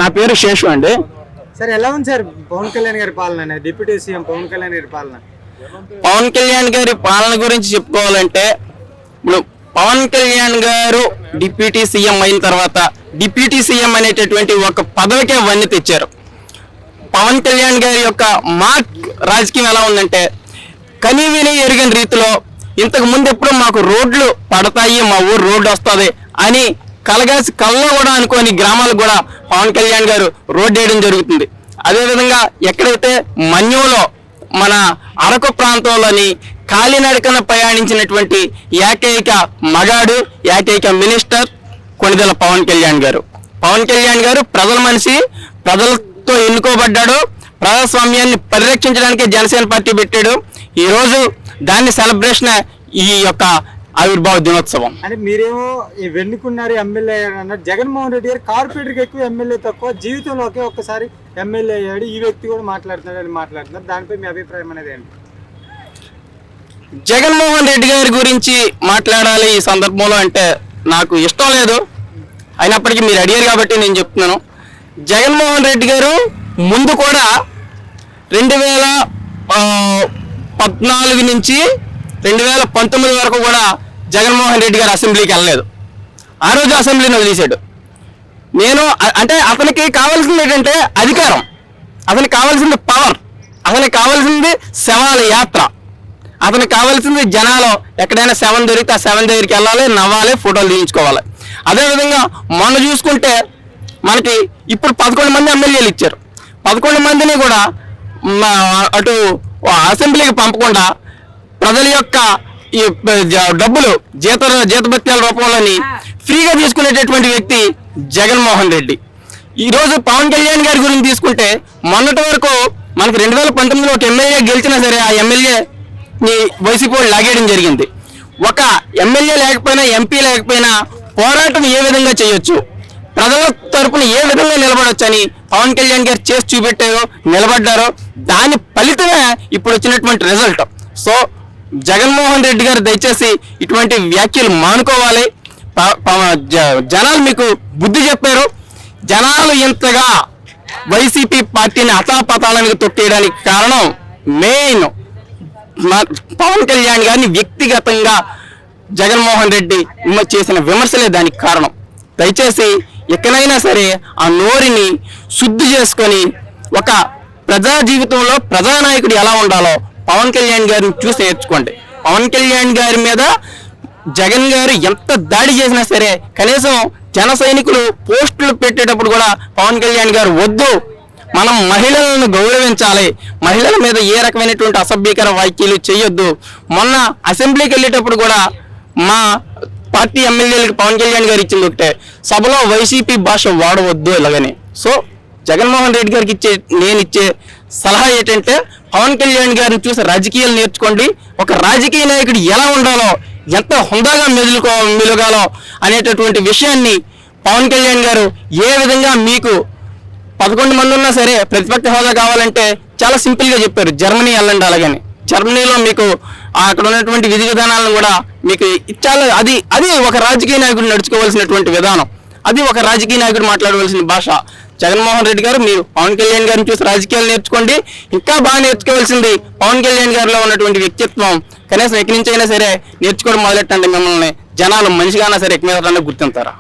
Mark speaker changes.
Speaker 1: నా పేరు శేషు అండి.
Speaker 2: సార్ ఎలా ఉంది సార్ పవన్ కళ్యాణ్ గారి పాలన, డిప్యూటీ సీఎం పవన్ కళ్యాణ్ గారి పాలన?
Speaker 1: పవన్ కళ్యాణ్ గారి పాలన గురించి చెప్పుకోవాలంటే, ఇప్పుడు పవన్ కళ్యాణ్ గారు డిప్యూటీ సీఎం అయిన తర్వాత డిప్యూటీ సీఎం అనేటటువంటి ఒక పదవికే వన్నీ తెచ్చారు. పవన్ కళ్యాణ్ గారి యొక్క మార్క్ రాజకీయం ఎలా ఉందంటే, కనీవిని ఎరిగిన రీతిలో ఇంతకు ముందు ఎప్పుడు మాకు రోడ్లు పడతాయి, మా ఊరు రోడ్డు వస్తుంది అని కళ్ళలో కూడా అనుకోని గ్రామాలకు కూడా పవన్ కళ్యాణ్ గారు రోడ్డు వేయడం జరుగుతుంది. అదేవిధంగా ఎక్కడైతే మన్యంలో మన అరకు ప్రాంతంలోని కాలినడకన ప్రయాణించినటువంటి ఏకైక మగాడు, ఏకైక మినిస్టర్ కొణిదెల పవన్ కళ్యాణ్ గారు. పవన్ కళ్యాణ్ గారు ప్రజల మనిషి, ప్రజలతో ఎన్నుకోబడ్డాడు. ప్రజాస్వామ్యాన్ని పరిరక్షించడానికి జనసేన పార్టీ పెట్టాడు. ఈరోజు దాన్ని సెలబ్రేషన్ ఈ యొక్క ఆవిర్భావ దినోత్సవం.
Speaker 2: అంటే మీరేమో వెన్నుకున్నారు ఎమ్మెల్యే అన్నారు. జగన్మోహన్ రెడ్డి గారు కార్పొరేటర్కి ఎక్కువ, ఎమ్మెల్యే తక్కువ, జీవితంలో ఒక్కసారి ఎమ్మెల్యే అయ్యాడు, ఈ వ్యక్తి కూడా మాట్లాడుతున్నారు. దానిపై మీ అభిప్రాయం అనేది ఏంటి?
Speaker 1: జగన్మోహన్ రెడ్డి గారి గురించి మాట్లాడాలి ఈ సందర్భంలో అంటే నాకు ఇష్టం లేదు. అయినప్పటికీ మీరు అడిగారు కాబట్టి నేను చెప్తున్నాను. జగన్మోహన్ రెడ్డి గారు ముందు కూడా 2014 నుంచి 2019 వరకు కూడా జగన్మోహన్ రెడ్డి గారు అసెంబ్లీకి వెళ్ళలేదు. ఆ రోజు అసెంబ్లీని వదిలేశాడు. అంటే అతనికి కావాల్సింది ఏంటంటే అధికారం, అతనికి కావాల్సింది పవర్, అతనికి కావాల్సింది శవాల యాత్ర, అతనికి కావాల్సింది జనాలు ఎక్కడైనా శవం దొరికితే ఆ శవం దగ్గరికి వెళ్ళాలి, నవ్వాలి, ఫోటోలు తీయించుకోవాలి. అదేవిధంగా మొన్న చూసుకుంటే మనకి ఇప్పుడు 11 మంది ఎమ్మెల్యేలు ఇచ్చారు. 11 మందిని కూడా అటు అసెంబ్లీకి పంపకుండా ప్రజల యొక్క ఈ డబ్బులు జీతభత్యాల రూపంలోని ఫ్రీగా తీసుకునేటటువంటి వ్యక్తి జగన్మోహన్ రెడ్డి. ఈరోజు పవన్ కళ్యాణ్ గారి గురించి తీసుకుంటే మొన్నటి వరకు మనకు 2019లో ఒక ఎమ్మెల్యే గెలిచినా సరే ఆ ఎమ్మెల్యేని వైసీపీ వాళ్ళు లాగేయడం జరిగింది. ఒక ఎమ్మెల్యే లేకపోయినా, ఎంపీ లేకపోయినా పోరాటం ఏ విధంగా చేయొచ్చు, ప్రజల తరపున ఏ విధంగా నిలబడొచ్చు అని పవన్ కళ్యాణ్ గారు చేసి చూపెట్టారో, నిలబడ్డారో, దాని ఫలితమే ఇప్పుడు వచ్చినటువంటి రిజల్ట్. సో జగన్మోహన్ రెడ్డి గారు దయచేసి ఇటువంటి వ్యాఖ్యలు మానుకోవాలి. జనాలు మీకు బుద్ధి చెప్పారు. జనాలు ఇంతగా వైసీపీ పార్టీని అతాపతాళానికి తొట్టేయడానికి కారణం మెయిన్ పవన్ కళ్యాణ్ గారిని వ్యక్తిగతంగా జగన్మోహన్ రెడ్డి చేసిన విమర్శలే దానికి కారణం. దయచేసి ఎక్కడైనా సరే ఆ నోరిని శుద్ధి చేసుకొని ఒక ప్రజా జీవితంలో ప్రజానాయకుడు ఎలా ఉండాలో పవన్ కళ్యాణ్ గారిని చూసి నేర్చుకోండి. పవన్ కళ్యాణ్ గారి మీద జగన్ గారు ఎంత దాడి చేసినా సరే కనీసం జన సైనికులు పోస్టులు పెట్టేటప్పుడు కూడా పవన్ కళ్యాణ్ గారు వద్దు, మనం మహిళలను గౌరవించాలి, మహిళల మీద ఏ రకమైనటువంటి అసభ్యకర వ్యాఖ్యలు చేయొద్దు. మొన్న అసెంబ్లీకి వెళ్ళేటప్పుడు కూడా మా పార్టీ ఎమ్మెల్యేలకు పవన్ కళ్యాణ్ గారు ఇచ్చింది ఒకటే, సభలో వైసీపీ భాష వాడవద్దు ఇలాగని. సో జగన్మోహన్ రెడ్డి గారికి నేను ఇచ్చే సలహా ఏంటంటే పవన్ కళ్యాణ్ గారిని చూసి రాజకీయాలు నేర్చుకోండి. ఒక రాజకీయ నాయకుడు ఎలా ఉండాలో, ఎంత హుందాగా మెలుగాలో అనేటటువంటి విషయాన్ని పవన్ కళ్యాణ్ గారు ఏ విధంగా మీకు 11 మంది ఉన్నా సరే ప్రతిపక్ష హోదా కావాలంటే చాలా సింపుల్గా చెప్పారు, జర్మనీ వెళ్ళండి అలాగని. జర్మనీలో మీకు అక్కడ ఉన్నటువంటి విధి విధానాలను కూడా మీకు చాలా అది ఒక రాజకీయ నాయకుడు నడుచుకోవాల్సినటువంటి విధానం, అది ఒక రాజకీయ నాయకుడు మాట్లాడవలసిన భాష. జగన్మోహన్ రెడ్డి గారు మీరు పవన్ కళ్యాణ్ గారిని చూసి రాజకీయాలు నేర్చుకోండి. ఇంకా బాగా నేర్చుకోవాల్సింది పవన్ కళ్యాణ్ గారిలో ఉన్నటువంటి వ్యక్తిత్వం. కనీసం ఎక్కడి నుంచి అయినా సరే నేర్చుకోవడం మొదలెట్టండి. మిమ్మల్ని జనాలు మనిషిగానా సరే ఎక్కడి మీద గుర్తింతారా?